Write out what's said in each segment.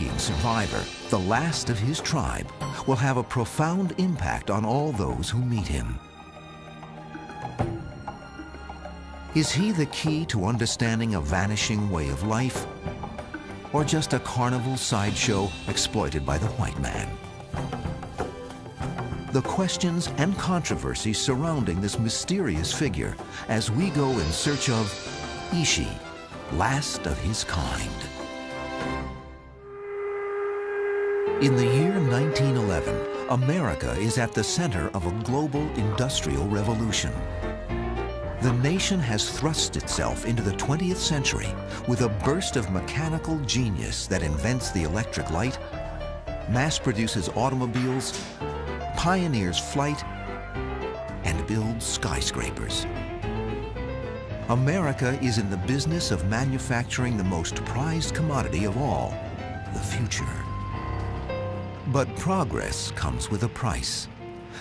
intriguing survivor, the last of his tribe, will have a profound impact on all those who meet him. Is he the key to understanding a vanishing way of life, or just a carnival sideshow exploited by the white man? The questions and controversies surrounding this mysterious figure as we go in search of Ishi, last of his kind. In the year 1911, America is at the center of a global industrial revolution. The nation has thrust itself into the 20th century with a burst of mechanical genius that invents the electric light, mass-produces automobiles, pioneers flight, and builds skyscrapers. America is in the business of manufacturing the most prized commodity of all, the future. But progress comes with a price.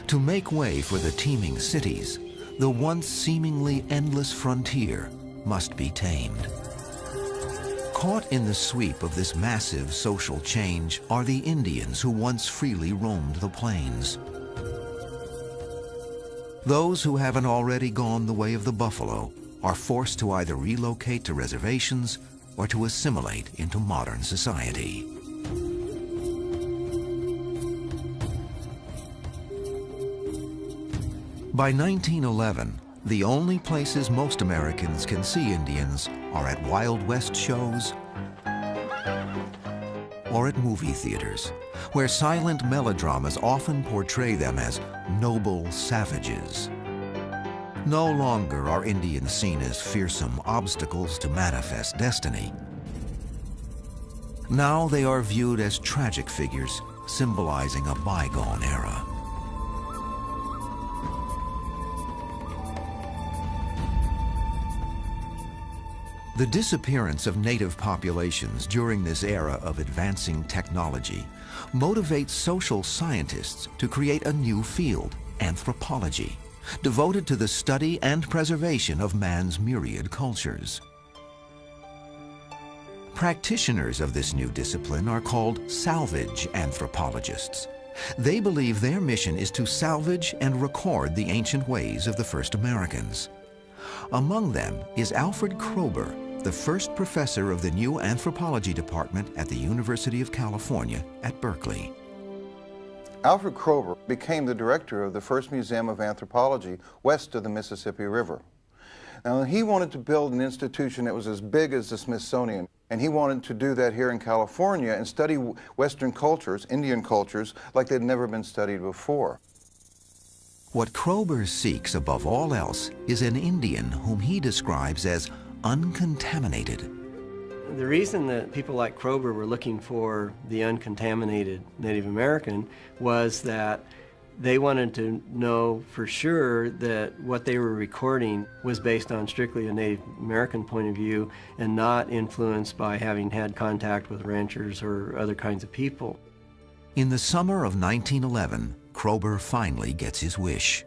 To make way for the teeming cities, the once seemingly endless frontier must be tamed. Caught in the sweep of this massive social change are the Indians who once freely roamed the plains. Those who haven't already gone the way of the buffalo are forced to either relocate to reservations or to assimilate into modern society. By 1911, the only places most Americans can see Indians are at Wild West shows or at movie theaters, where silent melodramas often portray them as noble savages. No longer are Indians seen as fearsome obstacles to manifest destiny. Now they are viewed as tragic figures symbolizing a bygone era. The disappearance of native populations during this era of advancing technology motivates social scientists to create a new field, anthropology, devoted to the study and preservation of man's myriad cultures. Practitioners of this new discipline are called salvage anthropologists. They believe their mission is to salvage and record the ancient ways of the first Americans. Among them is Alfred Kroeber, the first professor of the new anthropology department at the University of California at Berkeley. Alfred Kroeber became the director of the first museum of anthropology west of the Mississippi River. Now, he wanted to build an institution that was as big as the Smithsonian, and he wanted to do that here in California and study Western cultures, Indian cultures, like they'd never been studied before. What Kroeber seeks above all else is an Indian whom he describes as uncontaminated. The reason that people like Kroeber were looking for the uncontaminated Native American was that they wanted to know for sure that what they were recording was based on strictly a Native American point of view and not influenced by having had contact with ranchers or other kinds of people. In the summer of 1911, Kroeber finally gets his wish.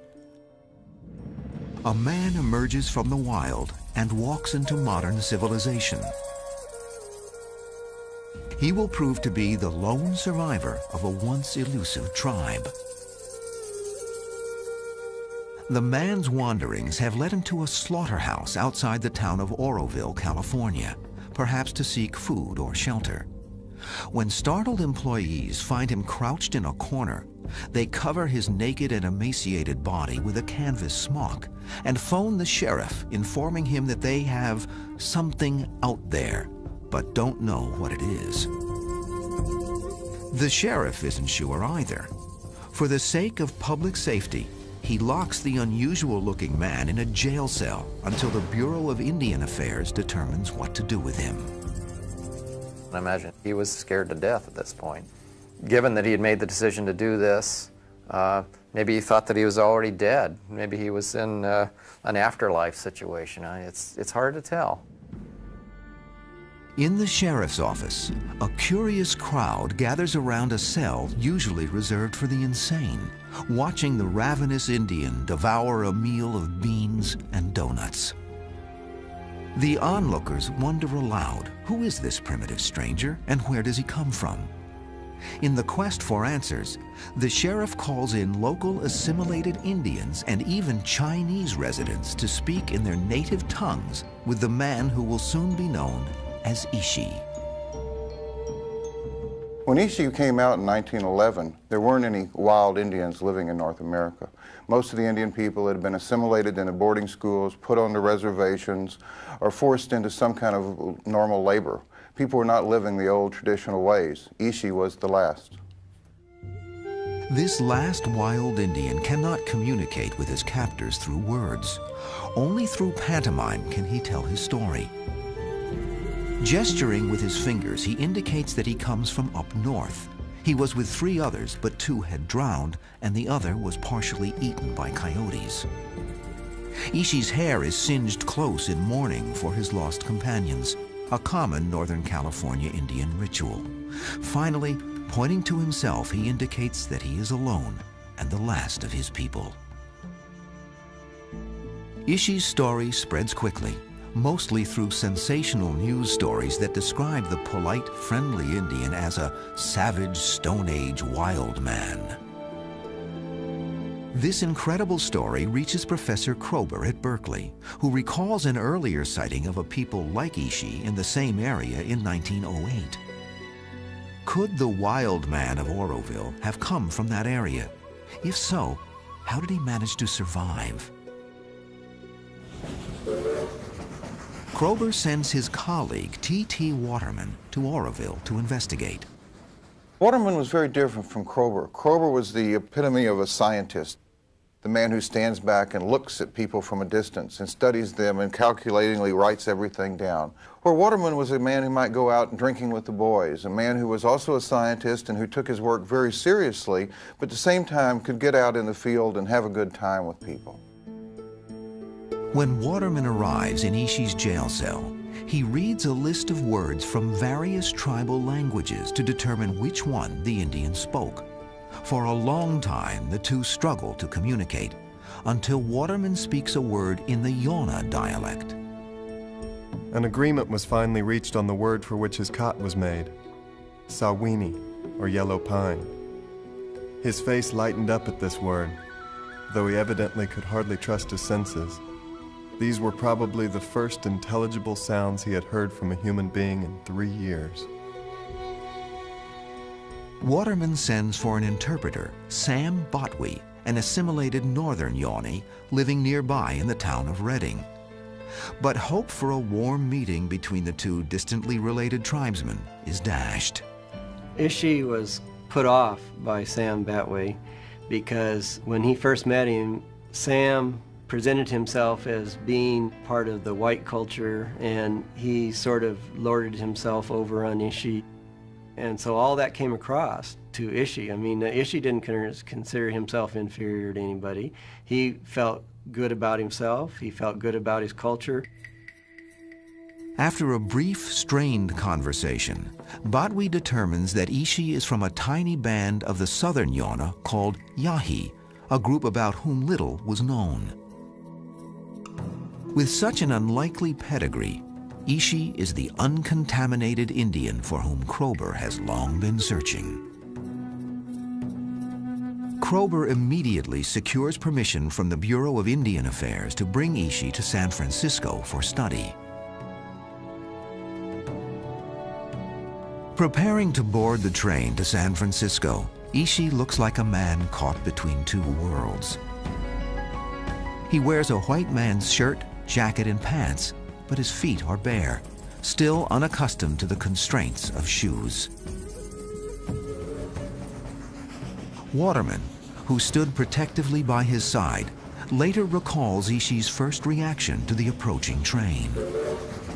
A man emerges from the wild and walks into modern civilization. He will prove to be the lone survivor of a once elusive tribe. The man's wanderings have led him to a slaughterhouse outside the town of Oroville, California, perhaps to seek food or shelter. When startled employees find him crouched in a corner, they cover his naked and emaciated body with a canvas smock and phone the sheriff, informing him that they have something out there, but don't know what it is. The sheriff isn't sure either. For the sake of public safety, he locks the unusual-looking man in a jail cell until the Bureau of Indian Affairs determines what to do with him. I imagine he was scared to death at this point. Given that he had made the decision to do this, maybe he thought that he was already dead. Maybe he was in an afterlife situation. It's hard to tell. In the sheriff's office, a curious crowd gathers around a cell usually reserved for the insane, watching the ravenous Indian devour a meal of beans and donuts. The onlookers wonder aloud, who is this primitive stranger and where does he come from? In the quest for answers, the sheriff calls in local assimilated Indians and even Chinese residents to speak in their native tongues with the man who will soon be known as Ishi. When Ishi came out in 1911, there weren't any wild Indians living in North America. Most of the Indian people had been assimilated into boarding schools, put on the reservations, or forced into some kind of normal labor. People were not living the old traditional ways. Ishi was the last. This last wild Indian cannot communicate with his captors through words. Only through pantomime can he tell his story. Gesturing with his fingers, he indicates that he comes from up north. He was with 3 others, but 2 had drowned, and the other was partially eaten by coyotes. Ishi's hair is singed close in mourning for his lost companions, a common Northern California Indian ritual. Finally, pointing to himself, he indicates that he is alone and the last of his people. Ishi's story spreads quickly, mostly through sensational news stories that describe the polite, friendly Indian as a savage, Stone Age wild man. This incredible story reaches Professor Kroeber at Berkeley, who recalls an earlier sighting of a people like Ishi in the same area in 1908. Could the wild man of Oroville have come from that area? If so, how did he manage to survive? Kroeber sends his colleague, T.T. Waterman, to Oroville to investigate. Waterman was very different from Kroeber. Kroeber was the epitome of a scientist, the man who stands back and looks at people from a distance and studies them and calculatingly writes everything down. Where Waterman was a man who might go out and drinking with the boys, a man who was also a scientist and who took his work very seriously, but at the same time could get out in the field and have a good time with people. When Waterman arrives in Ishi's jail cell, he reads a list of words from various tribal languages to determine which one the Indian spoke. For a long time, the two struggle to communicate, until Waterman speaks a word in the Yona dialect. An agreement was finally reached on the word for which his cot was made, sawini, or yellow pine. His face lightened up at this word, though he evidently could hardly trust his senses. These were probably the first intelligible sounds he had heard from a human being in 3 years. Waterman sends for an interpreter, Sam Botwe, an assimilated northern Yawni living nearby in the town of Redding. But hope for a warm meeting between the two distantly related tribesmen is dashed. Ishi was put off by Sam Botwe because when he first met him, Sam presented himself as being part of the white culture, and he sort of lorded himself over on Ishi. And so all that came across to Ishi. I mean, Ishi didn't consider himself inferior to anybody. He felt good about himself. He felt good about his culture. After a brief, strained conversation, Botwe determines that Ishi is from a tiny band of the southern Yona called Yahi, a group about whom little was known. With such an unlikely pedigree, Ishi is the uncontaminated Indian for whom Kroeber has long been searching. Kroeber immediately secures permission from the Bureau of Indian Affairs to bring Ishi to San Francisco for study. Preparing to board the train to San Francisco, Ishi looks like a man caught between two worlds. He wears a white man's shirt, jacket, and pants, but his feet are bare, still unaccustomed to the constraints of shoes. Waterman, who stood protectively by his side, later recalls Ishi's first reaction to the approaching train.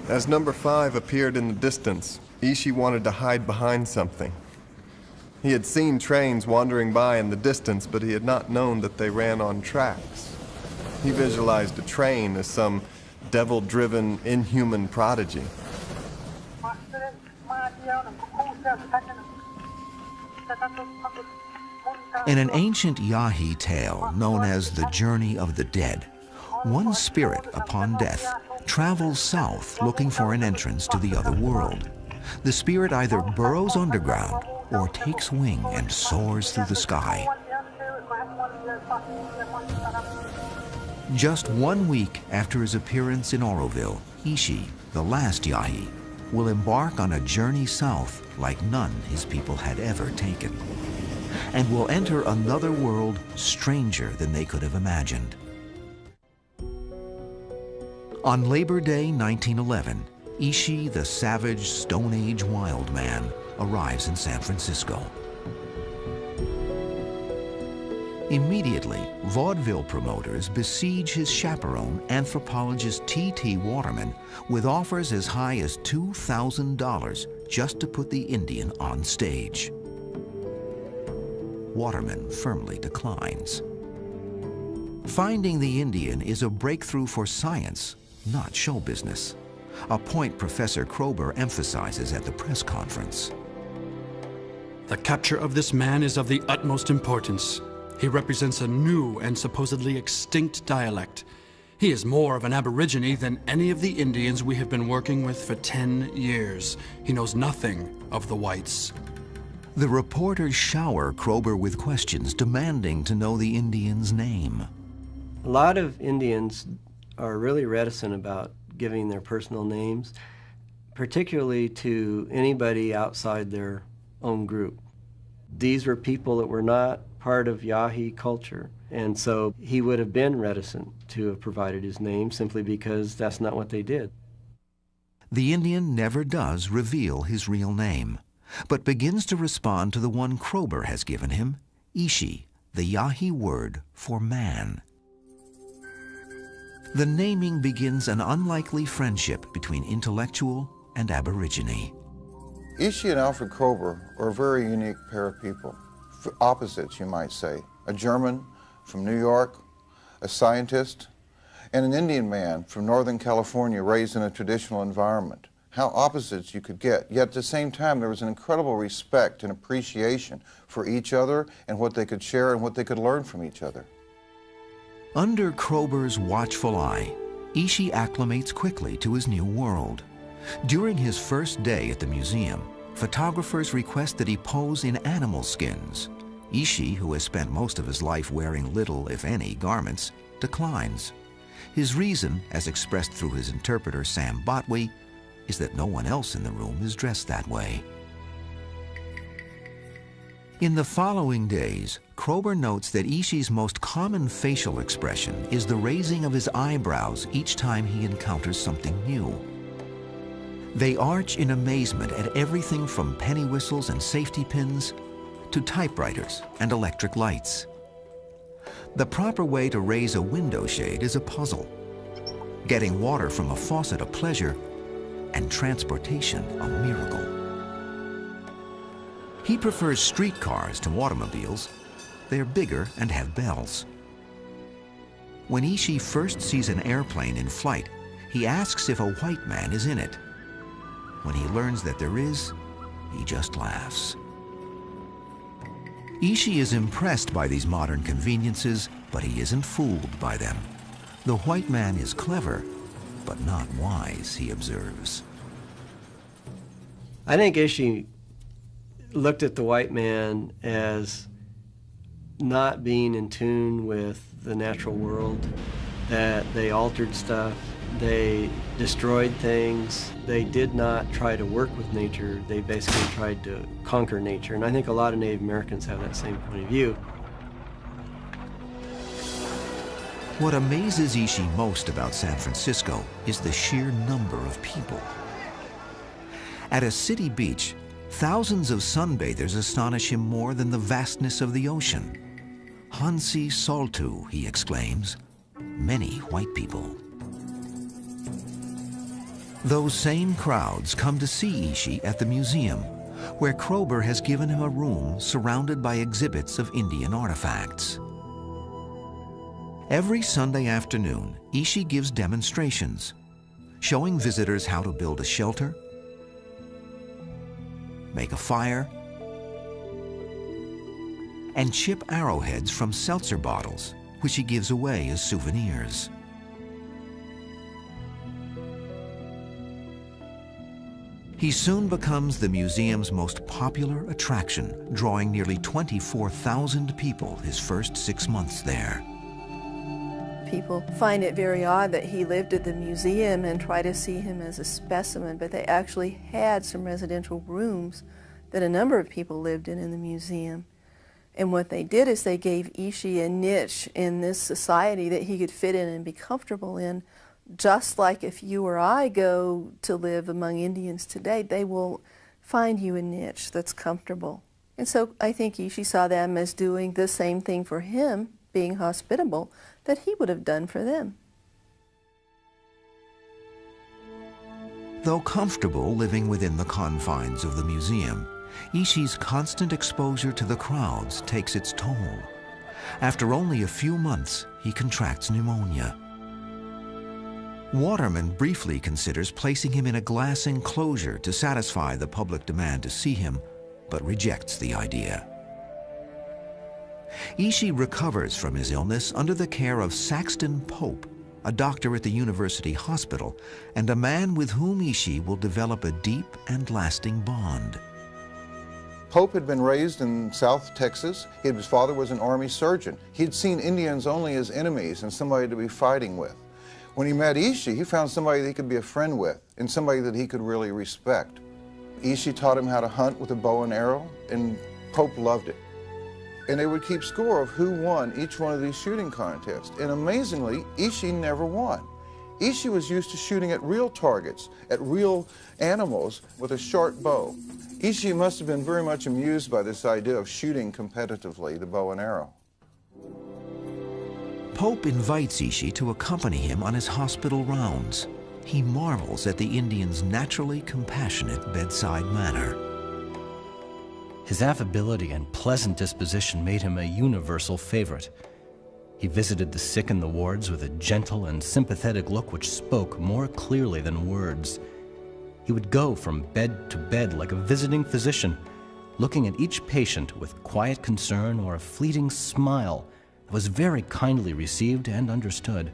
As number 5 appeared in the distance, Ishi wanted to hide behind something. He had seen trains wandering by in the distance, but he had not known that they ran on tracks. He visualized a train as some devil-driven, inhuman prodigy. In an ancient Yahi tale known as the Journey of the Dead, one spirit upon death travels south looking for an entrance to the other world. The spirit either burrows underground or takes wing and soars through the sky. Just 1 week after his appearance in Oroville, Ishi, the last Yahi, will embark on a journey south like none his people had ever taken, and will enter another world stranger than they could have imagined. On Labor Day 1911, Ishi, the savage Stone Age wild man, arrives in San Francisco. Immediately, vaudeville promoters besiege his chaperone, anthropologist T.T. Waterman, with offers as high as $2,000 just to put the Indian on stage. Waterman firmly declines. Finding the Indian is a breakthrough for science, not show business, a point Professor Kroeber emphasizes at the press conference. The capture of this man is of the utmost importance. He represents a new and supposedly extinct dialect. He is more of an aborigine than any of the Indians we have been working with for 10 years. He knows nothing of the whites. The reporters shower Kroeber with questions demanding to know the Indian's name. A lot of Indians are really reticent about giving their personal names, particularly to anybody outside their own group. These were people that were not part of Yahi culture, and so he would have been reticent to have provided his name simply because that's not what they did. The Indian never does reveal his real name, but begins to respond to the one Kroeber has given him, Ishi, the Yahi word for man. The naming begins an unlikely friendship between intellectual and aborigine. Ishi and Alfred Kroeber are a very unique pair of people. Opposites, you might say. A German from New York, a scientist, and an Indian man from Northern California raised in a traditional environment. How opposites you could get, yet at the same time there was an incredible respect and appreciation for each other and what they could share and what they could learn from each other. Under Kroeber's watchful eye, Ishi acclimates quickly to his new world. During his first day at the museum, photographers request that he pose in animal skins. Ishi, who has spent most of his life wearing little, if any, garments, declines. His reason, as expressed through his interpreter Sam Botwe, is that no one else in the room is dressed that way. In the following days, Kroeber notes that Ishi's most common facial expression is the raising of his eyebrows each time he encounters something new. They arch in amazement at everything from penny whistles and safety pins to typewriters and electric lights. The proper way to raise a window shade is a puzzle. Getting water from a faucet a pleasure, and transportation a miracle. He prefers streetcars to automobiles. They're bigger and have bells. When Ishi first sees an airplane in flight, he asks if a white man is in it. When he learns that there is, he just laughs. Ishi is impressed by these modern conveniences, but he isn't fooled by them. The white man is clever, but not wise, he observes. I think Ishi looked at the white man as not being in tune with the natural world, that they altered stuff, they destroyed things, they did not try to work with nature, they basically tried to conquer nature. And I think a lot of Native Americans have that same point of view. What amazes Ishi most about San Francisco is the sheer number of people. At a city beach, thousands of sunbathers astonish him more than the vastness of the ocean. Hansi Soltu, he exclaims, many white people. Those same crowds come to see Ishi at the museum, where Kroeber has given him a room surrounded by exhibits of Indian artifacts. Every Sunday afternoon, Ishi gives demonstrations, showing visitors how to build a shelter, make a fire, and chip arrowheads from seltzer bottles, which he gives away as souvenirs. He soon becomes the museum's most popular attraction, drawing nearly 24,000 people his first 6 months there. People find it very odd that he lived at the museum and try to see him as a specimen, but they actually had some residential rooms that a number of people lived in the museum. And what they did is they gave Ishi a niche in this society that he could fit in and be comfortable in, just like if you or I go to live among Indians today, they will find you a niche that's comfortable. And so I think Ishi saw them as doing the same thing for him, being hospitable, that he would have done for them. Though comfortable living within the confines of the museum, Ishi's constant exposure to the crowds takes its toll. After only a few months, he contracts pneumonia. Waterman briefly considers placing him in a glass enclosure to satisfy the public demand to see him, but rejects the idea. Ishi recovers from his illness under the care of Saxton Pope, a doctor at the university hospital, and a man with whom Ishi will develop a deep and lasting bond. Pope had been raised in South Texas. His father was an army surgeon. He'd seen Indians only as enemies and somebody to be fighting with. When he met Ishi, he found somebody that he could be a friend with and somebody that he could really respect. Ishi taught him how to hunt with a bow and arrow, and Pope loved it. And they would keep score of who won each one of these shooting contests. And amazingly, Ishi never won. Ishi was used to shooting at real targets, at real animals with a short bow. Ishi must have been very much amused by this idea of shooting competitively, the bow and arrow. Pope invites Ishi to accompany him on his hospital rounds. He marvels at the Indian's naturally compassionate bedside manner. His affability and pleasant disposition made him a universal favorite. He visited the sick in the wards with a gentle and sympathetic look which spoke more clearly than words. He would go from bed to bed like a visiting physician, looking at each patient with quiet concern or a fleeting smile that was very kindly received and understood.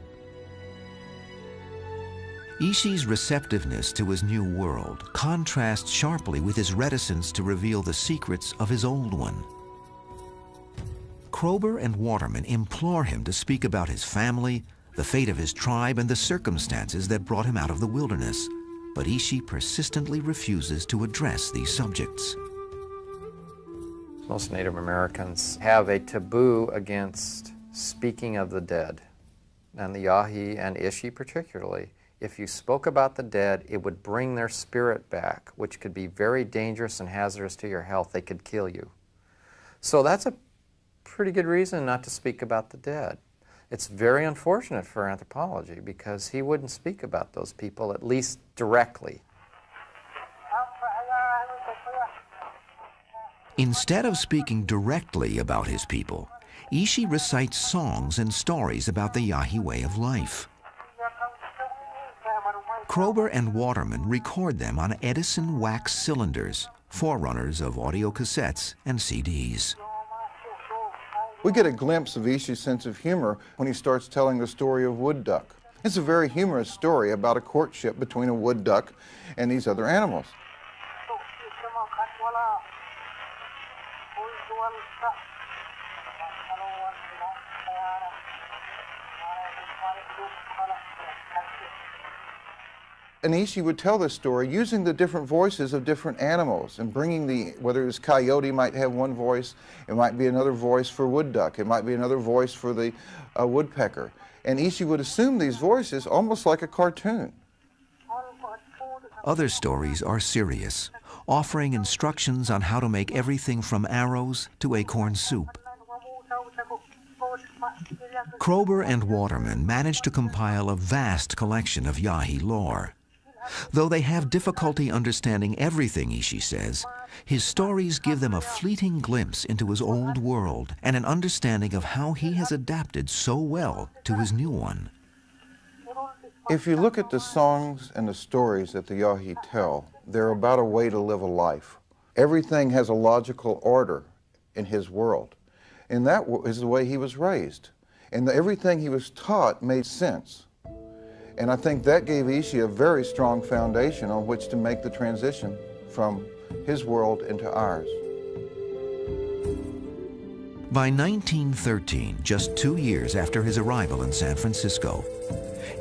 Ishi's receptiveness to his new world contrasts sharply with his reticence to reveal the secrets of his old one. Kroeber and Waterman implore him to speak about his family, the fate of his tribe, and the circumstances that brought him out of the wilderness, but Ishi persistently refuses to address these subjects. Most Native Americans have a taboo against speaking of the dead, and the Yahi and Ishi particularly. If you spoke about the dead, it would bring their spirit back, which could be very dangerous and hazardous to your health. They could kill you. So that's a pretty good reason not to speak about the dead. It's very unfortunate for anthropology because he wouldn't speak about those people, at least directly. Instead of speaking directly about his people, Ishi recites songs and stories about the Yahi way of life. Kroeber and Waterman record them on Edison wax cylinders, forerunners of audio cassettes and CDs. We get a glimpse of Ishi's sense of humor when he starts telling the story of wood duck. It's a very humorous story about a courtship between a wood duck and these other animals. And Ishi would tell this story using the different voices of different animals and bringing whether it was coyote might have one voice, it might be another voice for wood duck, it might be another voice for the woodpecker. And Ishi would assume these voices almost like a cartoon. Other stories are serious, offering instructions on how to make everything from arrows to acorn soup. Kroeber and Waterman managed to compile a vast collection of Yahi lore. Though they have difficulty understanding everything Ishi says, his stories give them a fleeting glimpse into his old world and an understanding of how he has adapted so well to his new one. If you look at the songs and the stories that the Yahi tell, they're about a way to live a life. Everything has a logical order in his world, and that is the way he was raised. And everything he was taught made sense. And I think that gave Ishi a very strong foundation on which to make the transition from his world into ours. By 1913, just 2 years after his arrival in San Francisco,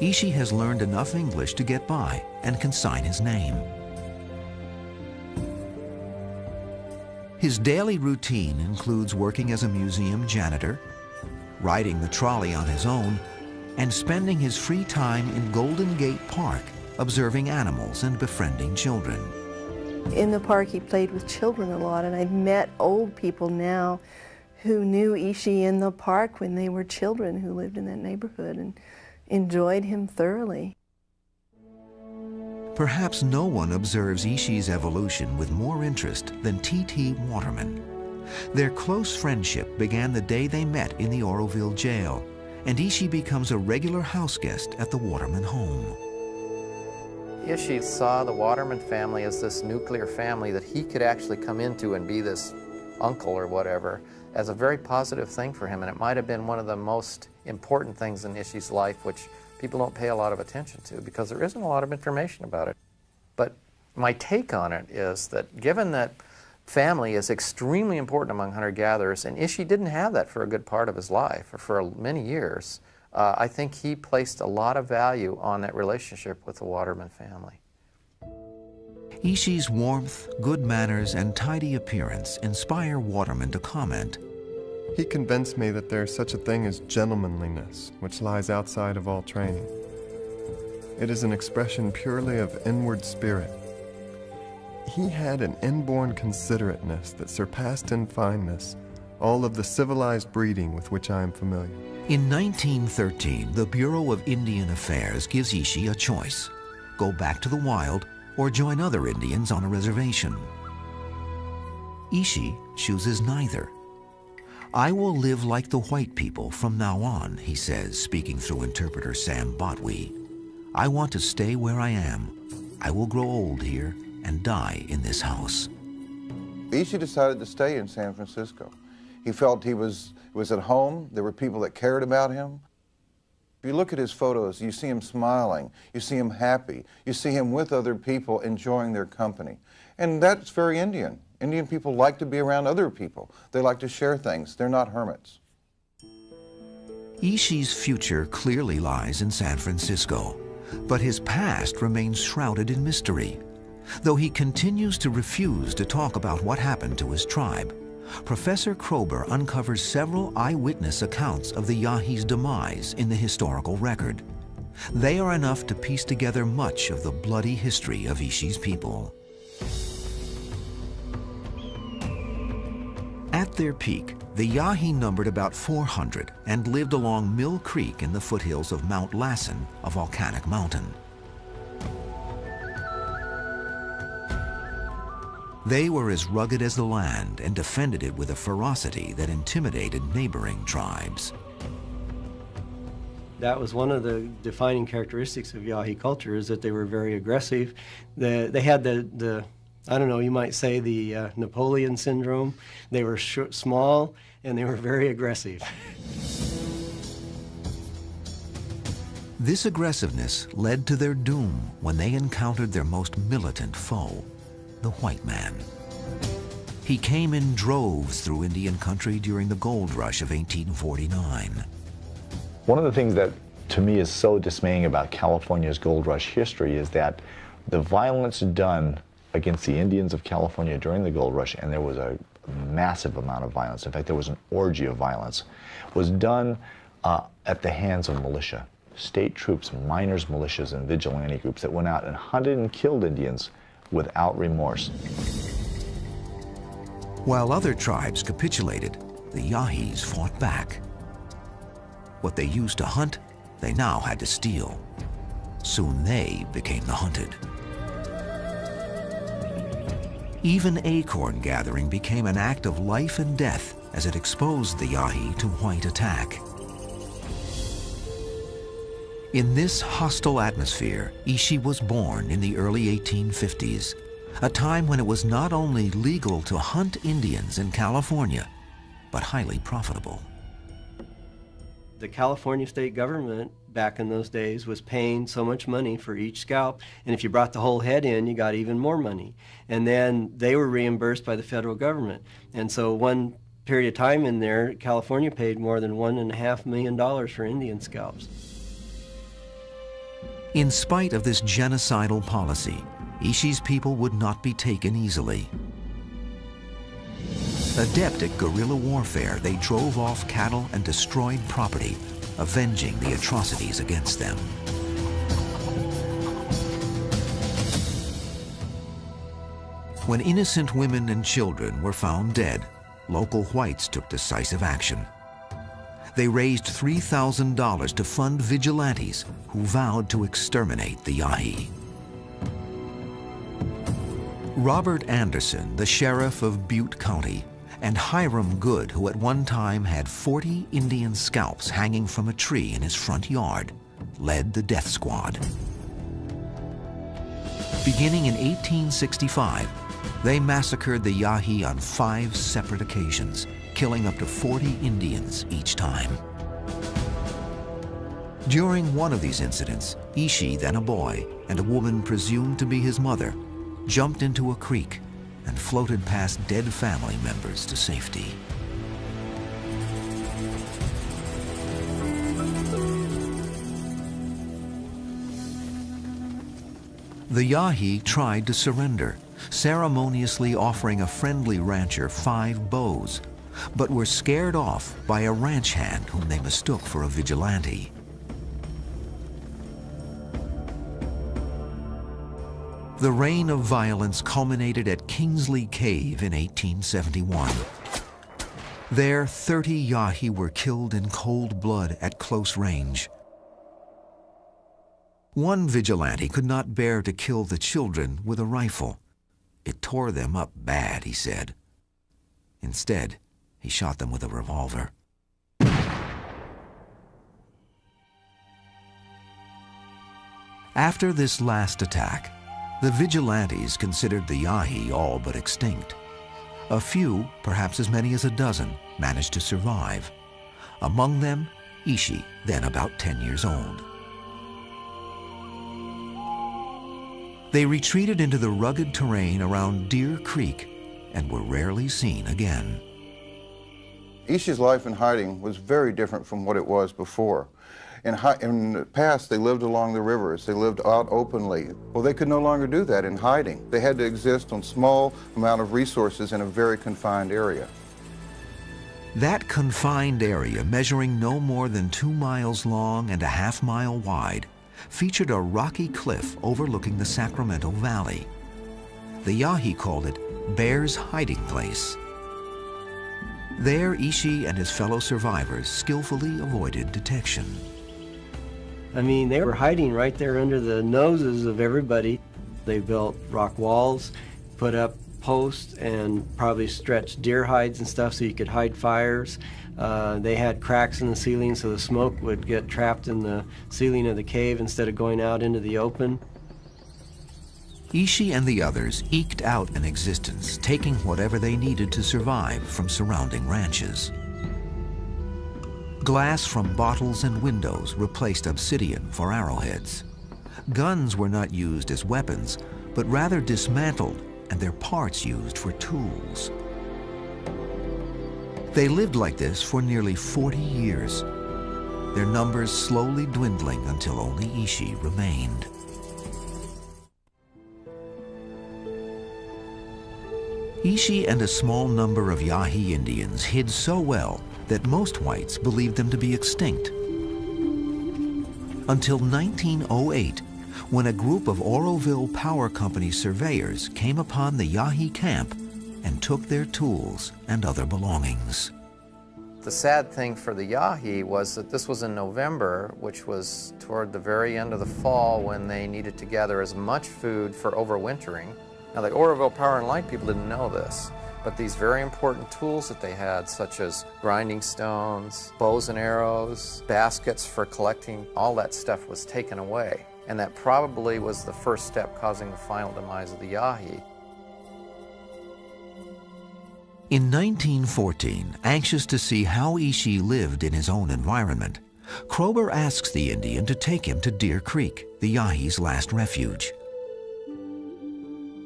Ishi has learned enough English to get by and can sign his name. His daily routine includes working as a museum janitor, riding the trolley on his own, and spending his free time in Golden Gate Park, observing animals and befriending children. In the park, he played with children a lot, and I've met old people now who knew Ishi in the park when they were children who lived in that neighborhood and enjoyed him thoroughly. Perhaps no one observes Ishi's evolution with more interest than T.T. Waterman. Their close friendship began the day they met in the Oroville jail, and Ishi becomes a regular house guest at the Waterman home. Ishi saw the Waterman family as this nuclear family that he could actually come into and be this uncle or whatever, as a very positive thing for him, and it might have been one of the most important things in Ishi's life, which people don't pay a lot of attention to because there isn't a lot of information about it. But my take on it is that given that family is extremely important among hunter-gatherers, and Ishi didn't have that for a good part of his life, or for many years, I think he placed a lot of value on that relationship with the Waterman family. Ishi's warmth, good manners, and tidy appearance inspire Waterman to comment. He convinced me that there is such a thing as gentlemanliness, which lies outside of all training. It is an expression purely of inward spirit. He had an inborn considerateness that surpassed in fineness all of the civilized breeding with which I am familiar. In 1913, the Bureau of Indian Affairs gives Ishi a choice: go back to the wild or join other Indians on a reservation. Ishi chooses neither. "I will live like the white people from now on," he says, speaking through interpreter Sam Botwe. "I want to stay where I am. I will grow old here and die in this house." Ishi decided to stay in San Francisco. He felt he was at home. There were people that cared about him. If you look at his photos, you see him smiling, you see him happy, you see him with other people enjoying their company. And that's very Indian. Indian people like to be around other people. They like to share things. They're not hermits. Ishi's future clearly lies in San Francisco, but his past remains shrouded in mystery. Though he continues to refuse to talk about what happened to his tribe, Professor Kroeber uncovers several eyewitness accounts of the Yahi's demise in the historical record. They are enough to piece together much of the bloody history of Ishi's people. At their peak, the Yahi numbered about 400 and lived along Mill Creek in the foothills of Mount Lassen, a volcanic mountain. They were as rugged as the land and defended it with a ferocity that intimidated neighboring tribes. That was one of the defining characteristics of Yahi culture, is that they were very aggressive. They had the I don't know, you might say the Napoleon syndrome. They were small and they were very aggressive. This aggressiveness led to their doom when they encountered their most militant foe, the white man. He came in droves through Indian country during the gold rush of 1849. One of the things that to me is so dismaying about California's gold rush history is that the violence done against the Indians of California during the gold rush, and there was a massive amount of violence, in fact there was an orgy of violence, was done at the hands of militia. State troops, miners' militias, and vigilante groups that went out and hunted and killed Indians without remorse. While other tribes capitulated, the Yahis fought back. What they used to hunt, they now had to steal. Soon they became the hunted. Even acorn gathering became an act of life and death as it exposed the Yahi to white attack. In this hostile atmosphere, Ishi was born in the early 1850s, a time when it was not only legal to hunt Indians in California, but highly profitable. The California state government back in those days was paying so much money for each scalp, and if you brought the whole head in, you got even more money. And then they were reimbursed by the federal government. And so one period of time in there, California paid more than $1.5 million for Indian scalps. In spite of this genocidal policy, Ishi's people would not be taken easily. Adept at guerrilla warfare, they drove off cattle and destroyed property, avenging the atrocities against them. When innocent women and children were found dead, local whites took decisive action. They raised $3,000 to fund vigilantes who vowed to exterminate the Yahi. Robert Anderson, the sheriff of Butte County, and Hiram Good, who at one time had 40 Indian scalps hanging from a tree in his front yard, led the death squad. Beginning in 1865, they massacred the Yahi on 5 separate occasions, killing up to 40 Indians each time. During one of these incidents, Ishi, then a boy, and a woman presumed to be his mother, jumped into a creek and floated past dead family members to safety. The Yahi tried to surrender, ceremoniously offering a friendly rancher 5 bows, but were scared off by a ranch hand whom they mistook for a vigilante. The reign of violence culminated at Kingsley Cave in 1871. There, 30 Yahi were killed in cold blood at close range. One vigilante could not bear to kill the children with a rifle. It tore them up bad, he said. Instead, he shot them with a revolver. After this last attack, the vigilantes considered the Yahi all but extinct. A few, perhaps as many as a dozen, managed to survive. Among them, Ishi, then about 10 years old. They retreated into the rugged terrain around Deer Creek and were rarely seen again. Ishi's life in hiding was very different from what it was before. In the past, they lived along the rivers. They lived out openly. Well, they could no longer do that in hiding. They had to exist on small amount of resources in a very confined area. That confined area, measuring no more than 2 miles long and a half-mile wide, featured a rocky cliff overlooking the Sacramento Valley. The Yahi called it Bear's Hiding Place. There, Ishi and his fellow survivors skillfully avoided detection. I mean, they were hiding right there under the noses of everybody. They built rock walls, put up posts, and probably stretched deer hides and stuff so you could hide fires. They had cracks in the ceiling so the smoke would get trapped in the ceiling of the cave instead of going out into the open. Ishi and the others eked out an existence, taking whatever they needed to survive from surrounding ranches. Glass from bottles and windows replaced obsidian for arrowheads. Guns were not used as weapons, but rather dismantled and their parts used for tools. They lived like this for nearly 40 years, their numbers slowly dwindling until only Ishi remained. Ishi and a small number of Yahi Indians hid so well that most whites believed them to be extinct. Until 1908, when a group of Oroville Power Company surveyors came upon the Yahi camp and took their tools and other belongings. The sad thing for the Yahi was that this was in November, which was toward the very end of the fall when they needed to gather as much food for overwintering. Now, the Oroville Power and Light people didn't know this, but these very important tools that they had, such as grinding stones, bows and arrows, baskets for collecting, all that stuff was taken away. And that probably was the first step causing the final demise of the Yahi. In 1914, anxious to see how Ishi lived in his own environment, Kroeber asks the Indian to take him to Deer Creek, the Yahi's last refuge.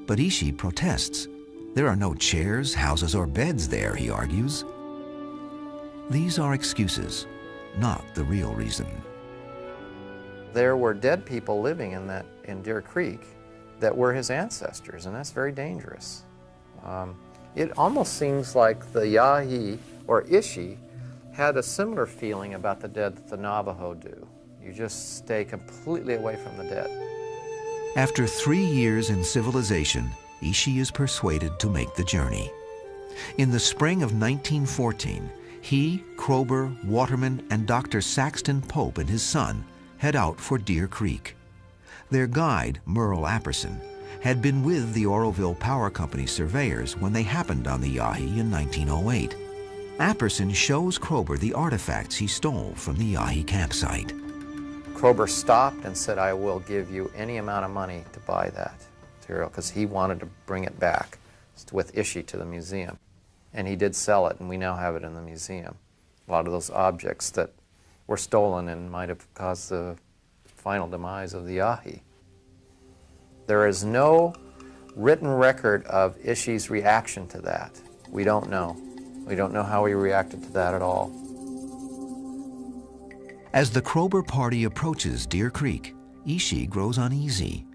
But Ishi protests. There are no chairs, houses, or beds there, he argues. These are excuses, not the real reason. There were dead people living in Deer Creek that were his ancestors, and that's very dangerous. It almost seems like the Yahi, or Ishi, had a similar feeling about the dead that the Navajo do. You just stay completely away from the dead. After 3 years in civilization, Ishi is persuaded to make the journey. In the spring of 1914, he, Kroeber, Waterman, and Dr. Saxton Pope and his son head out for Deer Creek. Their guide, Merle Apperson, had been with the Oroville Power Company surveyors when they happened on the Yahi in 1908. Apperson shows Kroeber the artifacts he stole from the Yahi campsite. Kroeber stopped and said, "I will give you any amount of money to buy that material," because he wanted to bring it back with Ishi to the museum. And he did sell it, and we now have it in the museum. A lot of those objects that were stolen and might have caused the final demise of the Yahi. There is no written record of Ishi's reaction to that. We don't know. We don't know how he reacted to that at all. As the Kroeber party approaches Deer Creek, Ishi grows uneasy.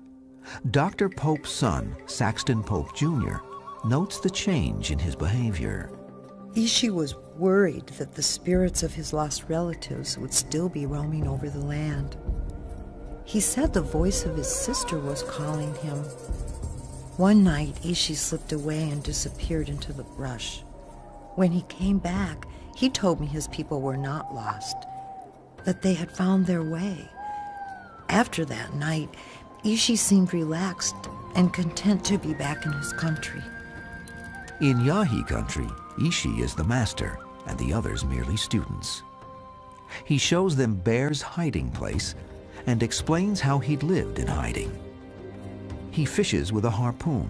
Dr. Pope's son, Saxton Pope Jr., notes the change in his behavior. Ishi was worried that the spirits of his lost relatives would still be roaming over the land. He said the voice of his sister was calling him. One night, Ishi slipped away and disappeared into the brush. When he came back, he told me his people were not lost, that they had found their way. After that night, Ishi seemed relaxed and content to be back in his country. In Yahi country, Ishi is the master, and the others merely students. He shows them Bear's hiding place and explains how he'd lived in hiding. He fishes with a harpoon.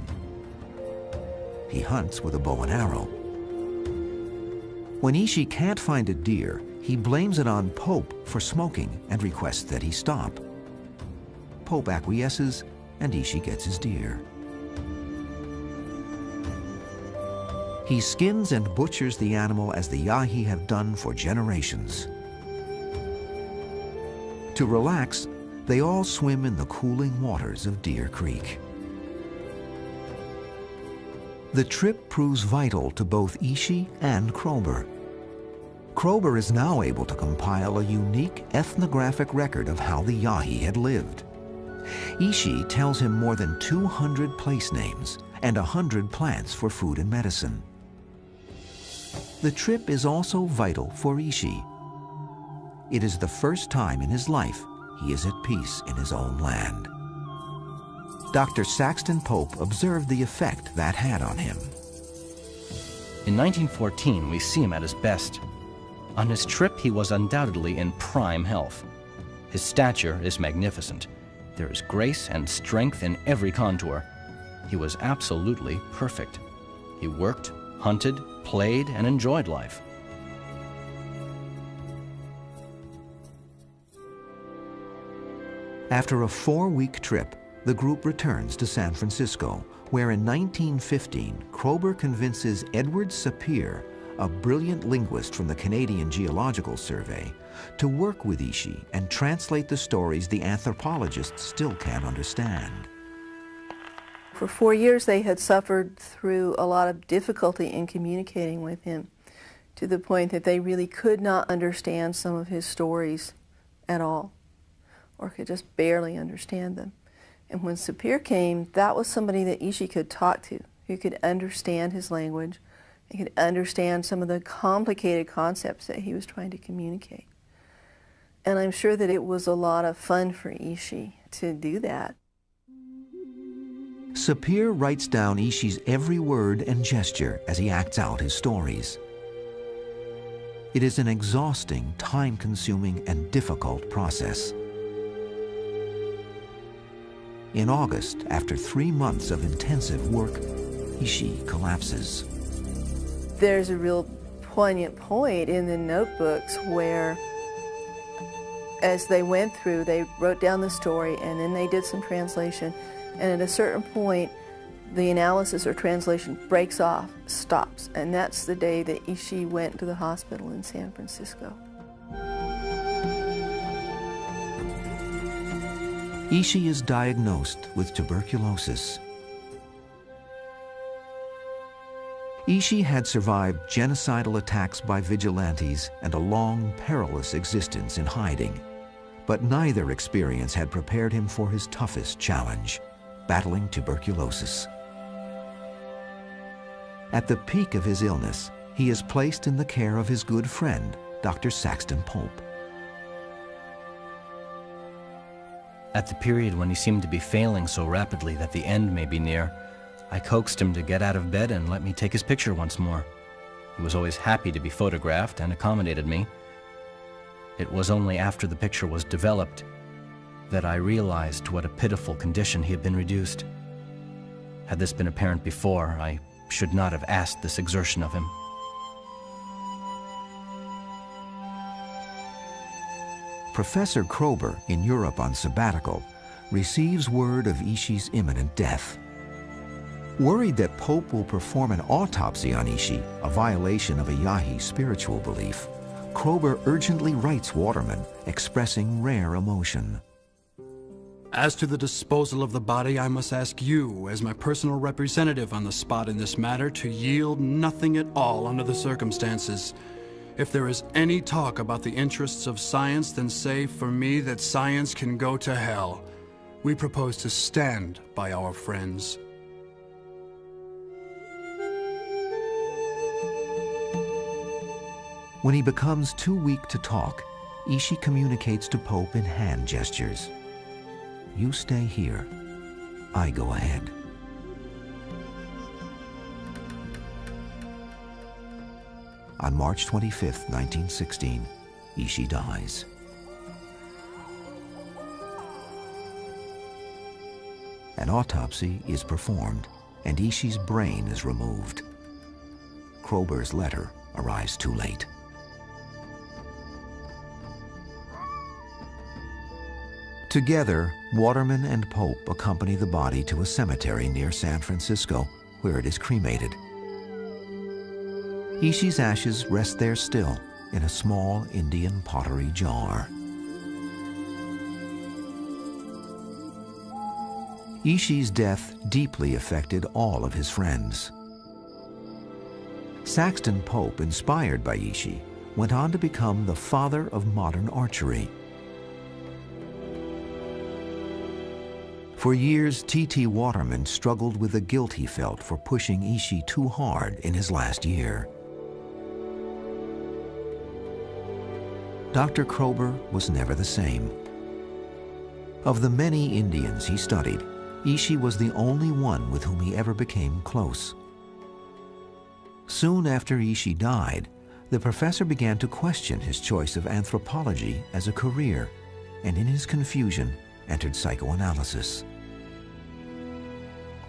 He hunts with a bow and arrow. When Ishi can't find a deer, he blames it on Pope for smoking and requests that he stop. Pope acquiesces, and Ishi gets his deer. He skins and butchers the animal as the Yahi have done for generations. To relax, they all swim in the cooling waters of Deer Creek. The trip proves vital to both Ishi and Kroeber. Kroeber is now able to compile a unique ethnographic record of how the Yahi had lived. Ishi tells him more than 200 place names and 100 plants for food and medicine. The trip is also vital for Ishi. It is the first time in his life he is at peace in his own land. Dr. Saxton Pope observed the effect that had on him. In 1914, we see him at his best. On his trip, he was undoubtedly in prime health. His stature is magnificent. There is grace and strength in every contour. He was absolutely perfect. He worked, hunted, played, and enjoyed life. After a 4-week trip, the group returns to San Francisco, where in 1915, Kroeber convinces Edward Sapir, a brilliant linguist from the Canadian Geological Survey, to work with Ishi and translate the stories the anthropologists still can't understand. For 4 years, they had suffered through a lot of difficulty in communicating with him, to the point that they really could not understand some of his stories at all, or could just barely understand them. And when Sapir came, that was somebody that Ishi could talk to, who could understand his language, and could understand some of the complicated concepts that he was trying to communicate. And I'm sure that it was a lot of fun for Ishi to do that. Sapir writes down Ishi's every word and gesture as he acts out his stories. It is an exhausting, time-consuming, and difficult process. In August, after 3 months of intensive work, Ishi collapses. There's a real poignant point in the notebooks where As they went through, they wrote down the story, and then they did some translation. And at a certain point, the analysis or translation breaks off, stops. And that's the day that Ishi went to the hospital in San Francisco. Ishi is diagnosed with tuberculosis. Ishi had survived genocidal attacks by vigilantes and a long, perilous existence in hiding. But neither experience had prepared him for his toughest challenge, battling tuberculosis. At the peak of his illness, he is placed in the care of his good friend, Dr. Saxton Pope. At the period when he seemed to be failing so rapidly that the end may be near, I coaxed him to get out of bed and let me take his picture once more. He was always happy to be photographed and accommodated me. It was only after the picture was developed that I realized to what a pitiful condition he had been reduced. Had this been apparent before, I should not have asked this exertion of him. Professor Kroeber, in Europe on sabbatical, receives word of Ishi's imminent death. Worried that Pope will perform an autopsy on Ishi, a violation of a Yahi spiritual belief, Kroeber urgently writes Waterman, expressing rare emotion. As to the disposal of the body, I must ask you, as my personal representative on the spot in this matter, to yield nothing at all under the circumstances. If there is any talk about the interests of science, then say for me that science can go to hell. We propose to stand by our friends. When he becomes too weak to talk, Ishi communicates to Pope in hand gestures. You stay here. I go ahead. On March 25, 1916, Ishi dies. An autopsy is performed, and Ishi's brain is removed. Kroeber's letter arrives too late. Together, Waterman and Pope accompany the body to a cemetery near San Francisco, where it is cremated. Ishi's ashes rest there still, in a small Indian pottery jar. Ishi's death deeply affected all of his friends. Saxton Pope, inspired by Ishi, went on to become the father of modern archery. For years, T.T. Waterman struggled with the guilt he felt for pushing Ishi too hard in his last year. Dr. Kroeber was never the same. Of the many Indians he studied, Ishi was the only one with whom he ever became close. Soon after Ishi died, the professor began to question his choice of anthropology as a career, and in his confusion, entered psychoanalysis.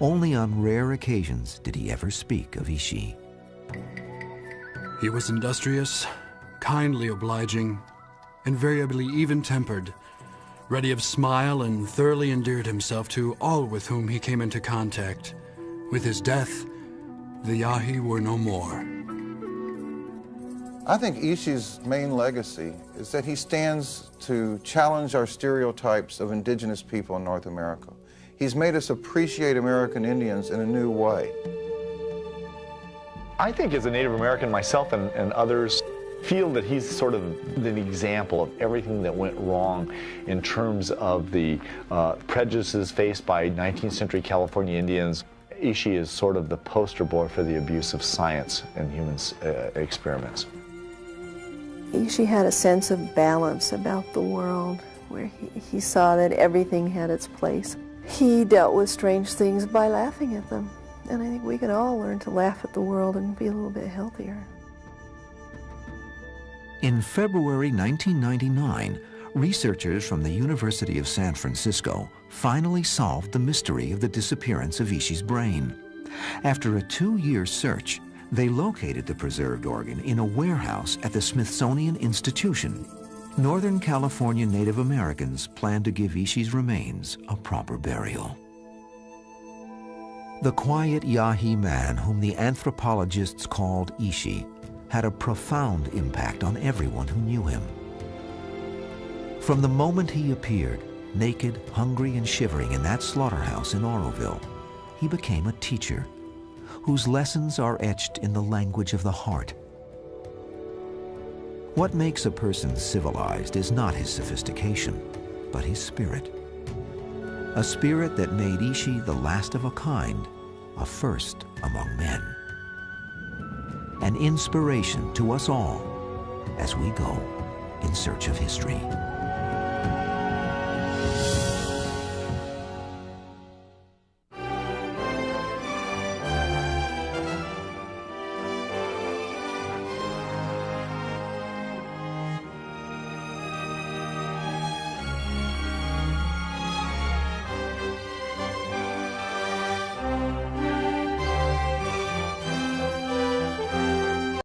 Only on rare occasions did he ever speak of Ishi. He was industrious, kindly obliging, invariably even-tempered, ready of smile, and thoroughly endeared himself to all with whom he came into contact. With his death, the Yahi were no more. I think Ishi's main legacy is that he stands to challenge our stereotypes of indigenous people in North America. He's made us appreciate American Indians in a new way. I think as a Native American myself and others feel that he's sort of the example of everything that went wrong in terms of the prejudices faced by 19th century California Indians. Ishi is sort of the poster boy for the abuse of science in human experiments. Ishi had a sense of balance about the world, where he saw that everything had its place. He dealt with strange things by laughing at them, and I think we could all learn to laugh at the world and be a little bit healthier. In February 1999, researchers from the University of San Francisco finally solved the mystery of the disappearance of Ishi's brain. After a 2-year search, they located the preserved organ in a warehouse at the Smithsonian Institution. Northern California Native Americans plan to give Ishi's remains a proper burial. The quiet Yahi man whom the anthropologists called Ishi had a profound impact on everyone who knew him. From the moment he appeared, naked, hungry, and shivering in that slaughterhouse in Oroville, he became a teacher whose lessons are etched in the language of the heart. What makes a person civilized is not his sophistication, but his spirit. A spirit that made Ishi the last of a kind, a first among men. An inspiration to us all as we go in search of history.